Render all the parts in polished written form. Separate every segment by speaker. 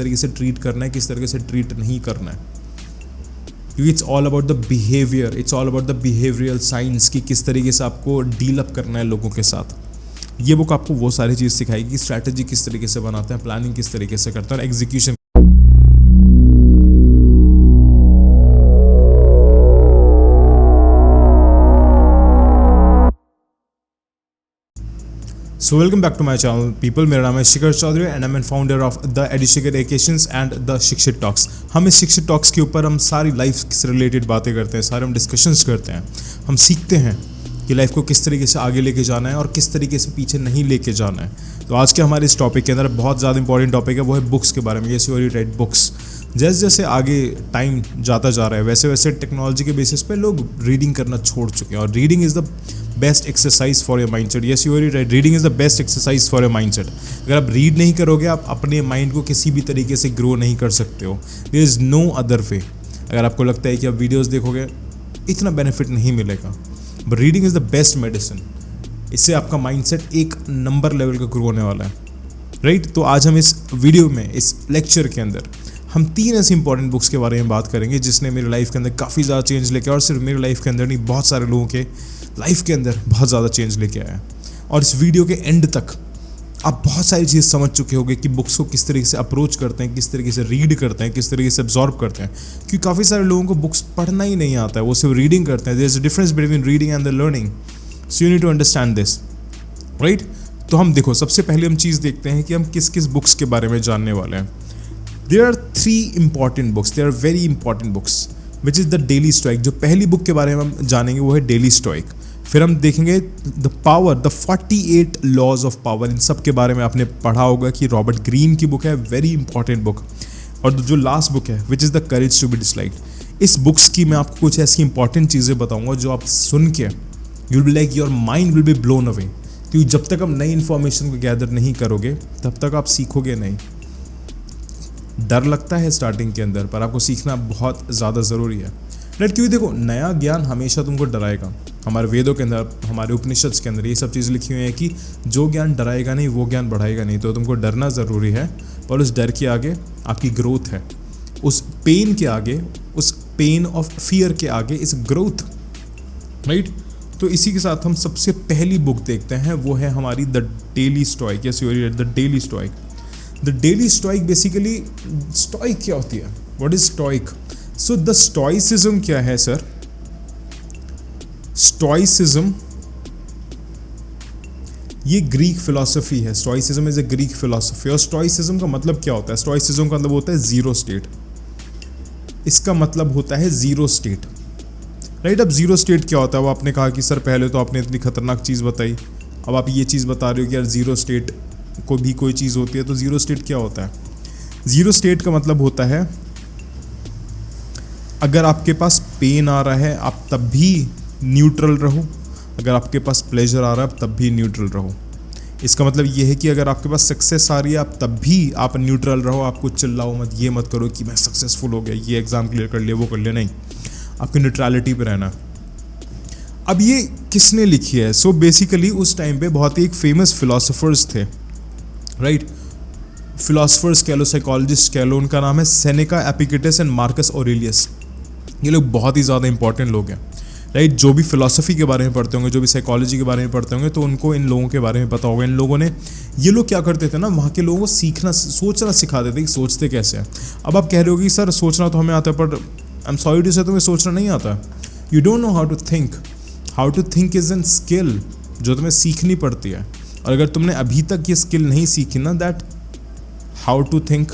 Speaker 1: तरीके से ट्रीट करना है, किस तरीके से ट्रीट नहीं करना है, क्योंकि it's all about the behaviour, it's all about the behavioural science कि किस तरीके से आपको डील अप करना है लोगों के साथ। ये बुक आपको वो सारी चीज़ सिखाएगी, स्ट्रैटेजी किस तरीके से बनाते हैं, प्लानिंग किस तरीके से करते हैं और execution. So welcome back to my channel people. मेरा नाम है Shikhar Chaudhary and I am founder of the एडिशिखर एकेशंस एंड द शिक्षित टॉक्स। हम इस शिक्षित टॉक्स के ऊपर हम सारी लाइफ से रिलेटेड बातें करते हैं, सारे हम डिस्कशंस करते हैं, हम सीखते हैं कि लाइफ को किस तरीके से आगे लेके जाना है और किस तरीके से पीछे नहीं लेके जाना है। तो आज के हमारे इस टॉपिक के अंदर बहुत ज़्यादा इंपॉर्टेंट टॉपिक है, वो है बुक्स के बारे में। Yes you already red books. जैसे जैसे आगे टाइम जाता जा रहा है वैसे वैसे टेक्नोलॉजी के बेसिस पे लोग रीडिंग करना छोड़ चुके हैं और reading is the best exercise for your mindset. Yes you already right, reading is the best exercise for your mindset. अगर आप रीड नहीं करोगे आप अपने माइंड को किसी भी तरीके से ग्रो नहीं कर सकते हो। There is no other way. अगर आपको लगता है कि आप वीडियोस देखोगे इतना बेनिफिट नहीं मिलेगा, but reading is the best medicine. इससे आपका माइंडसेट एक नंबर लेवल का ग्रो होने वाला है, राइट। तो आज हम इस वीडियो में, इस लेक्चर के अंदर हम 3 ऐसी इंपॉर्टेंट बुक्स के बारे में बात करेंगे जिसने मेरी लाइफ के अंदर काफ़ी ज़्यादा चेंज लेके आया, और सिर्फ मेरी लाइफ के अंदर नहीं, बहुत सारे लोगों के लाइफ के अंदर बहुत ज़्यादा चेंज लेके आया है। और इस वीडियो के एंड तक आप बहुत सारी चीज़ समझ चुके होंगे कि बुक्स को किस तरीके से अप्रोच करते हैं, किस तरीके से रीड करते हैं, किस तरीके से एब्जॉर्ब करते हैं। क्योंकि काफ़ी सारे लोगों को बुक्स पढ़ना ही नहीं आता है, वो सिर्फ रीडिंग करते हैं। There is a difference between reading and the learning, so you need to understand this, right. तो हम देखो, सबसे पहले हम चीज़ देखते हैं कि हम किस किस बुक्स के बारे में जानने वाले हैं। There are 3 important books, there are very important books, which is the Daily Stoic. जो पहली बुक के बारे में हम जानेंगे वो है डेली स्टोइक। फिर हम देखेंगे the power, the 48 laws of power. इन सब के बारे में आपने पढ़ा होगा कि रॉबर्ट ग्रीन की बुक है, वेरी इंपॉर्टेंट बुक। और जो लास्ट बुक है which is the courage to be disliked. इस बुक्स की मैं आपको कुछ ऐसी इंपॉर्टेंट चीज़ें बताऊंगा जो आप सुन के you will be like, your mind will be blown away. क्योंकि जब तक आप नई इन्फॉर्मेशन को गैदर नहीं करोगे तब तक आप सीखोगे नहीं। डर लगता है स्टार्टिंग के अंदर, पर आपको सीखना बहुत ज़्यादा ज़रूरी है, राइट। क्योंकि देखो, नया ज्ञान हमेशा तुमको डराएगा। हमारे वेदों के अंदर, हमारे उपनिषद के अंदर ये सब चीज़ लिखी हुई है कि जो ज्ञान डराएगा नहीं वो ज्ञान बढ़ाएगा नहीं। तो तुमको डरना ज़रूरी है, पर उस डर के आगे आपकी ग्रोथ है। उस पेन के आगे, उस पेन ऑफ फियर के आगे इस ग्रोथ, राइट। तो इसी के साथ हम सबसे पहली बुक देखते हैं, वो है हमारी the Daily stoic. Yes you read the Daily stoic. The Daily stoic basically, stoic क्या होती है, what is stoic? So the stoicism क्या है सर? स्टोइसिज्म ये ग्रीक फिलॉसफी है। Stoicism is a Greek philosophy. और स्टोइसिज्म का मतलब क्या होता है? स्टोइसिज्म का मतलब होता है जीरो स्टेट। इसका मतलब होता है जीरो स्टेट, राइट। अब जीरो स्टेट क्या होता है? वो आपने कहा कि सर पहले तो आपने इतनी खतरनाक चीज़ बताई, अब आप ये चीज़ बता रहे हो कि यार जीरो स्टेट को भी कोई चीज़ होती है। तो जीरो स्टेट क्या होता है? जीरो स्टेट का मतलब होता है अगर आपके पास पेन आ रहा है आप तब भी न्यूट्रल रहो, अगर आपके पास प्लेजर आ रहा है तब भी न्यूट्रल रहो। इसका मतलब ये है कि अगर आपके पास सक्सेस आ रही है आप तब भी आप न्यूट्रल रहो। आपको चिल्लाओ मत, ये मत करो कि मैं सक्सेसफुल हो गया, ये एग्ज़ाम क्लियर कर लिया, वो कर लिया, नहीं। आपकी न्यूट्रलिटी पे रहना। अब ये किसने लिखी है? सो बेसिकली उस टाइम पे बहुत ही एक फेमस फिलोसोफर्स थे, राइट। फिलोसोफर्स कह लो, साइकोलॉजिस्ट कह लो, उनका नाम है Seneca, Epictetus and Marcus Aurelius. ये लोग बहुत ही ज़्यादा इंपॉर्टेंट लोग हैं, राइट। जो भी फिलॉसफी के बारे में पढ़ते होंगे, जो भी साइकोलॉजी के बारे में पढ़ते होंगे, तो उनको इन लोगों के बारे में पता होगा। इन लोगों ने, ये लोग क्या करते थे ना, वहाँ के लोगों को सीखना, सोचना सिखाते थे कि सोचते कैसे हैं। अब आप कह रहे हो कि सर सोचना तो हमें आता है, पर आई एम सॉरी टू से तुम्हें सोचना नहीं आता। You don't know how to think. How to think is an skill जो तुम्हें सीखनी पड़ती है। और अगर तुमने अभी तक ये स्किल नहीं सीखी ना, दैट हाउ टू थिंक,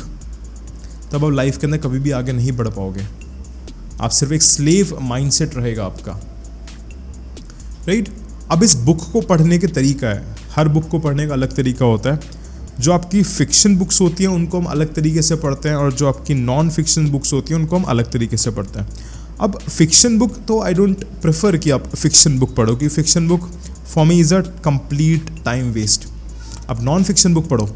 Speaker 1: तब आप लाइफ के अंदर कभी भी आगे नहीं बढ़ पाओगे। आप सिर्फ एक स्लेव माइंडसेट रहेगा आपका, राइट। अब इस बुक को पढ़ने के तरीका है, हर बुक को पढ़ने का अलग तरीका होता है। जो आपकी फिक्शन बुक्स होती हैं उनको हम अलग तरीके से पढ़ते हैं, और जो आपकी नॉन फिक्शन बुक्स होती हैं उनको हम अलग तरीके से पढ़ते हैं। अब फिक्शन बुक तो आई डोंट प्रेफर कि आप फिक्शन बुक पढ़ो, कि fiction book for me is a complete time waste. अब नॉन फिक्शन बुक पढ़ो।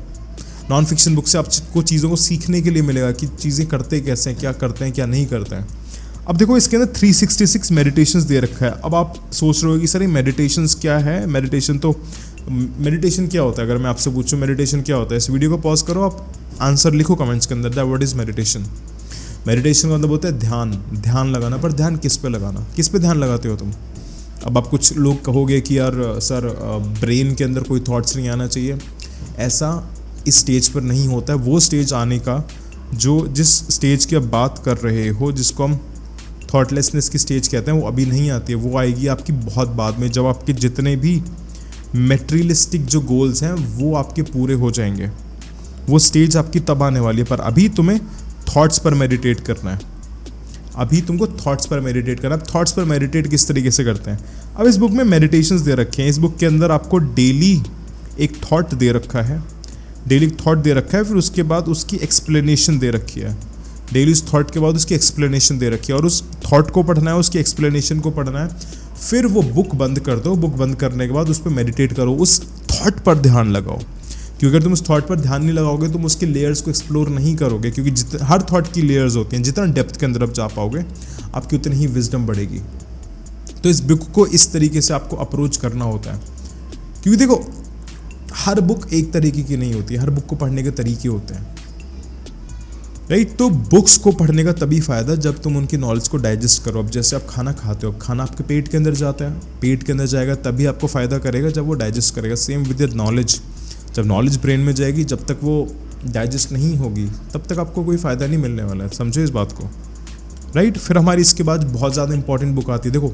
Speaker 1: नॉन फिक्शन बुक से आपको चीज़ों को सीखने के लिए मिलेगा कि चीज़ें करते कैसे हैं, क्या करते हैं, क्या नहीं करते हैं। अब देखो, इसके अंदर 366 मेडिटेशंस दे रखा है। अब आप सोच रहे हो कि सर ये मेडिटेशंस क्या है? मेडिटेशन तो मेडिटेशन क्या होता है? अगर मैं आपसे पूछूं मेडिटेशन क्या होता है, इस वीडियो को पॉज करो, आप आंसर लिखो कमेंट्स के अंदर that what is meditation. Meditation का मतलब होता है ध्यान लगाना। पर ध्यान किस पे लगाना, किस पे ध्यान लगाते हो तुम? अब आप कुछ लोग कहोगे कि यार सर ब्रेन के अंदर कोई थॉट्स नहीं आना चाहिए। ऐसा इस स्टेज पर नहीं होता है। वो स्टेज आने का जो जिस स्टेज की आप बात कर रहे हो, जिसको हम थॉटलेसनेस की स्टेज कहते हैं, वो अभी नहीं आती है। वो आएगी आपकी बहुत बाद में, जब आपके जितने भी मेटेरियलिस्टिक जो गोल्स हैं वो आपके पूरे हो जाएंगे। वो स्टेज आपकी तब आने वाली है। पर अभी तुम्हें थॉट्स पर मेडिटेट करना है। अभी तुमको थॉट्स पर मेडिटेट करना है। थॉट्स पर मेडिटेट किस तरीके से करते हैं? अब इस बुक में मेडिटेशंस दे रखे हैं। इस बुक के अंदर आपको डेली एक थॉट दे रखा है, फिर उसके बाद उसकी एक्सप्लेनेशन दे रखी है। डेली उस थॉट के बाद उसकी एक्सप्लेनेशन दे रखी है, और उस थॉट को पढ़ना है, उसकी एक्सप्लेनेशन को पढ़ना है। फिर वो बुक बंद कर दो। बुक बंद करने के बाद उस पर मेडिटेट करो, उस थॉट पर ध्यान लगाओ। क्योंकि अगर तुम उस थॉट पर ध्यान नहीं लगाओगे, तुम उसके लेयर्स को एक्सप्लोर नहीं करोगे। क्योंकि हर थॉट की लेयर्स होती हैं। जितना डेप्थ के अंदर आप जा पाओगे, आपकी उतनी ही विजडम बढ़ेगी। तो इस बुक को इस तरीके से आपको अप्रोच करना होता है। क्योंकि देखो, हर बुक एक तरीके की नहीं होती है। हर बुक को पढ़ने के तरीके होते हैं, राइट? तो बुक्स को पढ़ने का तभी फ़ायदा जब तुम उनकी नॉलेज को डाइजेस्ट करो। अब जैसे आप खाना खाते हो, खाना आपके पेट के अंदर जाता है, पेट के अंदर जाएगा तभी आपको फ़ायदा करेगा जब वो डाइजेस्ट करेगा। सेम विद योर नॉलेज, जब नॉलेज ब्रेन में जाएगी, जब तक वो डाइजेस्ट नहीं होगी तब तक आपको कोई फ़ायदा नहीं मिलने वाला है। समझो इस बात को, राइट? फिर हमारी इसके बाद बहुत ज़्यादा इंपॉर्टेंट बुक आती है। देखो,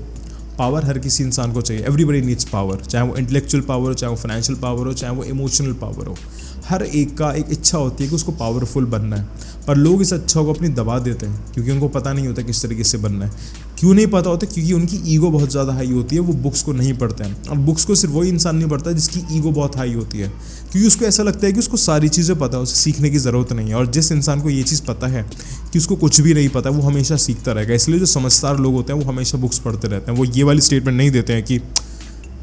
Speaker 1: पावर हर किसी इंसान को चाहिए। एवरीबडी नीड्स पावर, चाहे वो इंटेलेक्चुअल पावर हो, चाहे वो फाइनेंशियल पावर हो, चाहे वो इमोशनल पावर हो। हर एक का एक इच्छा होती है कि उसको पावरफुल बनना है। पर लोग इस इच्छा को अपनी दबा देते हैं क्योंकि उनको पता नहीं होता किस तरीके से बनना है। क्यों नहीं पता होता? क्योंकि उनकी ईगो बहुत ज़्यादा हाई होती है। वो बुक्स को नहीं पढ़ते हैं। और बुक्स को सिर्फ वही इंसान नहीं पढ़ता जिसकी ईगो बहुत हाई होती है, क्योंकि उसको ऐसा लगता है कि उसको सारी चीज़ें पता है, उसे सीखने की ज़रूरत नहीं है। और जिस इंसान को ये चीज़ पता है कि उसको कुछ भी नहीं पता, वो हमेशा सीखता रहेगा। इसलिए जो समझदार लोग होते हैं वो हमेशा बुक्स पढ़ते रहते हैं। वो ये वाली स्टेटमेंट नहीं देते हैं कि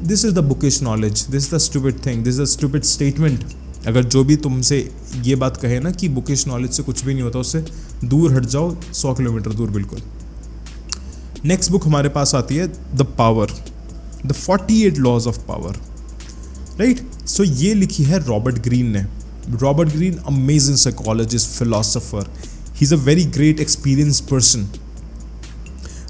Speaker 1: this is the bookish knowledge, this is the stupid thing, this is the stupid statement. अगर जो भी तुमसे ये बात कहे ना कि बुकिश नॉलेज से कुछ भी नहीं होता, उससे दूर हट जाओ, 100 किलोमीटर दूर बिल्कुल। नेक्स्ट बुक हमारे पास आती है the power, the 48 laws of power, right? So ये लिखी है रॉबर्ट ग्रीन ने। Robert Greene amazing psychologist, philosopher, he is a very great experience person,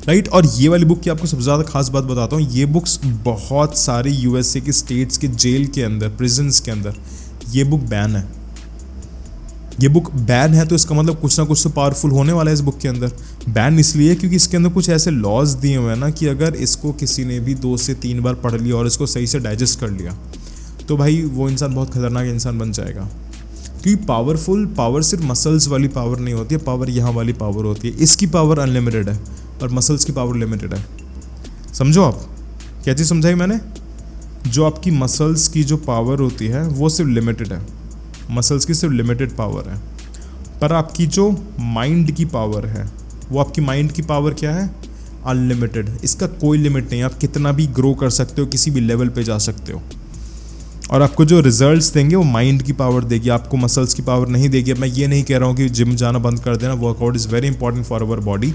Speaker 1: right? और ये वाली बुक की आपको सबसे ज़्यादा खास बात बताता हूँ, ये बुक्स बहुत सारे यूएसए के स्टेट्स के जेल के अंदर, प्रिजन्स के अंदर ये बुक बैन है। ये बुक बैन है तो इसका मतलब कुछ ना कुछ तो पावरफुल होने वाला है इस बुक के अंदर। बैन इसलिए क्योंकि इसके अंदर कुछ ऐसे लॉज दिए हुए हैं ना कि अगर इसको किसी ने भी 2 से 3 बार पढ़ लिया और इसको सही से डाइजेस्ट कर लिया तो भाई वो इंसान बहुत खतरनाक इंसान बन जाएगा। क्योंकि पावर सिर्फ मसल्स वाली पावर नहीं होती है, पावर यहाँ वाली पावर होती है। इसकी पावर अनलिमिटेड है पर मसल्स की पावर लिमिटेड है। समझो आप क्या चीज़ समझाई मैंने? जो आपकी मसल्स की जो पावर होती है वो सिर्फ लिमिटेड है, मसल्स की सिर्फ लिमिटेड पावर है। पर आपकी जो माइंड की पावर है, वो आपकी माइंड की पावर क्या है? अनलिमिटेड। इसका कोई लिमिट नहीं, आप कितना भी ग्रो कर सकते हो, किसी भी लेवल पे जा सकते हो। और आपको जो रिजल्ट्स देंगे वो माइंड की पावर देगी, आपको मसल्स की पावर नहीं देगी। अब मैं ये नहीं कह रहा हूँ कि जिम जाना बंद कर देना, workout is very important for our body,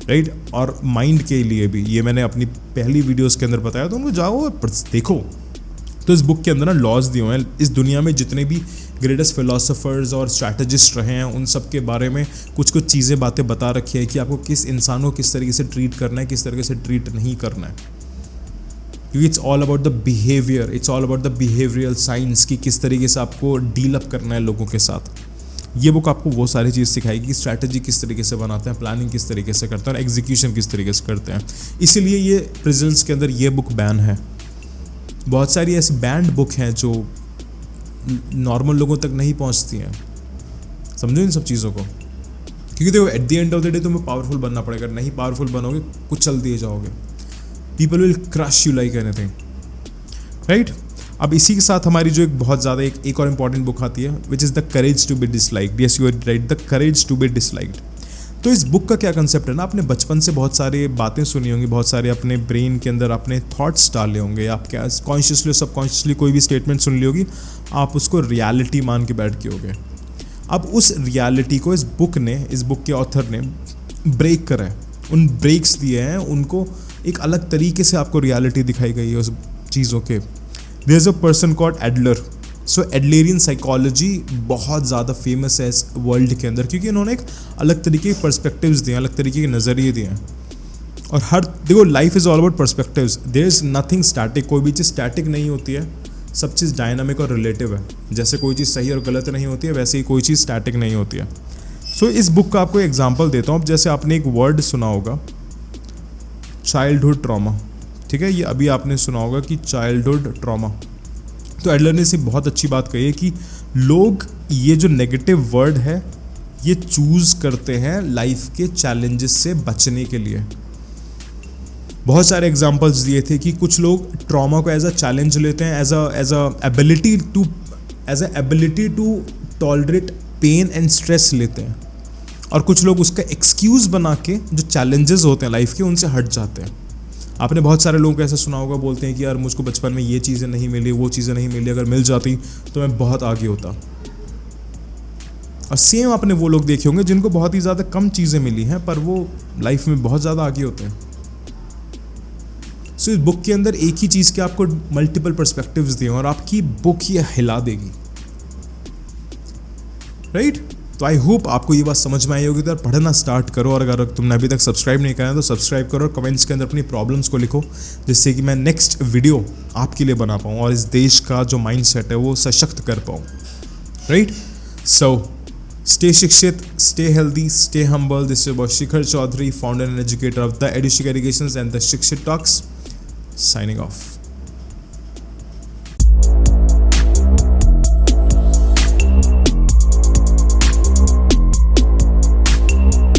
Speaker 1: right? और माइंड के लिए भी, ये मैंने अपनी पहली वीडियोस के अंदर बताया, तो उनको जाओ और देखो। तो इस बुक के अंदर ना लॉज दिए हुए हैं। इस दुनिया में जितने भी ग्रेटेस्ट फिलोसोफर्स और स्ट्रैटेजिस्ट रहे हैं उन सब के बारे में कुछ चीज़ें, बातें बता रखी है कि आपको किस इंसान को किस तरीके से ट्रीट करना है, किस तरीके से ट्रीट नहीं करना है। क्योंकि it's all about the behaviour, it's all about the behavioural science की किस तरीके से आपको डील अप करना है लोगों के साथ। ये बुक आपको वो सारी चीज़ सिखाएगी कि स्ट्रैटेजी किस तरीके से बनाते हैं, प्लानिंग किस तरीके से करते हैं और एग्जीक्यूशन किस तरीके से करते हैं। इसीलिए ये प्रिजन्स के अंदर ये बुक बैन है। बहुत सारी ऐसी बैंड बुक हैं जो नॉर्मल लोगों तक नहीं पहुंचती हैं। समझो इन सब चीज़ों को, क्योंकि देखो at the end of the day तुम्हें पावरफुल बनना पड़ेगा। नहीं पावरफुल बनोगे कुछ चल दिए जाओगे, people will crush you like anything, right? अब इसी के साथ हमारी जो एक बहुत ज़्यादा एक और इम्पॉर्टेंट बुक आती है which is the courage to be disliked. Yes you are right, the courage to be disliked. तो इस बुक का क्या कंसेप्ट है ना, आपने बचपन से बहुत सारी बातें सुनी होंगी, बहुत सारे अपने ब्रेन के अंदर अपने थॉट्स डाले होंगे, आप क्या कॉन्शियसली सबकॉन्शियसली कोई भी स्टेटमेंट सुन ली होगी, आप उसको रियलिटी मान के बैठ के होगे। अब उस रियलिटी को इस बुक के ऑथर ने ब्रेक करा है, उन ब्रेक्स दिए हैं, उनको एक अलग तरीके से आपको रियलिटी दिखाई गई है उस चीज़ों के, there is a person called Adler. So Adlerian psychology बहुत ज़्यादा फेमस है इस वर्ल्ड के अंदर, क्योंकि इन्होंने एक अलग तरीके के पर्सपेक्टिव्स दिए, अलग तरीके के नज़रिए दिए हैं. और हर देखो, life is all about perspectives. There is nothing static. कोई भी चीज़ स्टैटिक नहीं होती है, सब चीज़ डायनामिक और रिलेटिव है. जैसे कोई चीज़ सही और गलत नहीं होती है, वैसे ही कोई चीज़ स्टैटिक नहीं होती है. सो इस बुक का आपको एग्जाम्पल देता हूँ. अब जैसे आपने एक वर्ड सुना होगा, चाइल्डहुड ट्रॉमा. ठीक है, ये अभी आपने सुना होगा कि चाइल्डहुड ट्रॉमा. तो एडलर ने इसे बहुत अच्छी बात कही है कि लोग ये जो नेगेटिव वर्ड है ये चूज़ करते हैं लाइफ के चैलेंजेस से बचने के लिए. बहुत सारे एग्जांपल्स दिए थे कि कुछ लोग ट्रॉमा को एज अ चैलेंज लेते हैं, as a ability to tolerate pain and stress लेते हैं, और कुछ लोग उसका एक्सक्यूज़ बना के जो चैलेंजेस होते हैं लाइफ के उनसे हट जाते हैं. आपने बहुत सारे लोगों को ऐसा सुना होगा, बोलते हैं कि यार मुझको बचपन में ये चीज़ें नहीं मिली, वो चीज़ें नहीं मिली, अगर मिल जाती तो मैं बहुत आगे होता. और सेम आपने वो लोग देखे होंगे जिनको बहुत ही ज़्यादा कम चीज़ें मिली हैं पर वो लाइफ में बहुत ज़्यादा आगे होते हैं. सो इस बुक के अंदर एक ही चीज़ के आपको मल्टीपल पर्सपेक्टिव्स दिए और आपकी बुक ये हिला देगी. राइट? तो आई होप आपको ये बात समझ में आई होगी. तो पढ़ना स्टार्ट करो, और अगर तुमने अभी तक सब्सक्राइब नहीं करा तो सब्सक्राइब करो और कमेंट्स के अंदर अपनी प्रॉब्लम्स को लिखो, जिससे कि मैं नेक्स्ट वीडियो आपके लिए बना पाऊँ और इस देश का जो माइंडसेट है वो सशक्त कर पाऊँ. राइट? सो stay शिक्षित, stay healthy, stay humble. This is about Shikhar Chaudhary, founder and educator of the EduShik Educations and the Shikshit Talks. Signing off.